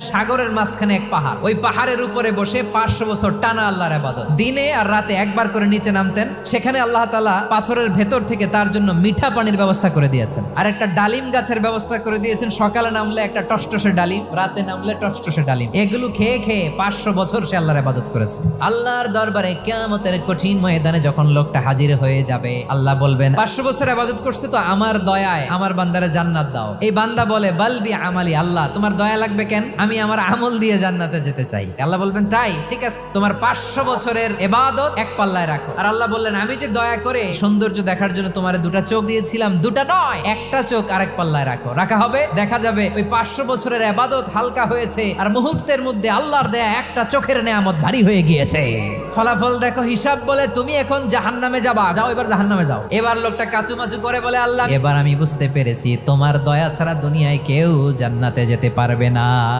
সাগরের মাঝখানে এক পাহাড়, ওই পাহাড়ের উপরে বসে 500 বছর টানা আল্লাহর ইবাদত। দিনে আর রাতে একবার করে নিচে নামতেন। সেখানে আল্লাহ তাআলা পাথরের ভেতর থেকে তার জন্য মিঠা পানির ব্যবস্থা করে দিয়েছেন, আর একটা ডালিম গাছের ব্যবস্থা করে দিয়েছেন। সকালে নামলে একটা টসটসে ডালিম, রাতে নামলে টসটসে ডালিম। এগুলো খেয়ে খেয়ে 500 বছর সে আল্লাহর ইবাদত করেছে। আল্লাহর দরবারে কিয়ামতের কঠিন ময়দানে যখন লোকটা হাজির হয়ে যাবে, আল্লাহ বলবেন 500 বছর ইবাদত করছে তো আমার দয়ায় আমার বান্দারে জান্নাত দাও। এই বান্দা বলে বালবি আমালি, আল্লাহ তোমার দয়া লাগবে কেন, আমি আমার আমল দিয়ে জান্নাতে যেতে চাই। আল্লাহ বলবেন তাই ঠিক আছে, তোমার 500 বছরের ইবাদত এক পাল্লায় রাখো। আর আল্লাহ বললেন আমি যে দয়া করে সৌন্দর্য দেখার জন্য তোমার দুটা চোখ দিয়েছিলাম, দুটা নয় একটা চোখ আরেক পাল্লায় রাখো। রাখা হবে, দেখা যাবে ওই 500 বছরের ইবাদত হালকা হয়েছে আর মুহূর্তের মধ্যে আল্লাহর দেয়া একটা চোখের নেয়ামত ভারী হয়ে গিয়েছে। ফলাফল দেখো, হিসাব বলে তুমি এখন জাহান্নামে যাবা, যাও এবার জাহান্নামে যাও। এবার লোকটা কাচুমাচু করে বলে আল্লাহ এবার আমি বুঝতে পেরেছি তোমার দয়া ছাড়া দুনিয়ায় কেউ জান্নাতে যেতে পারবে না।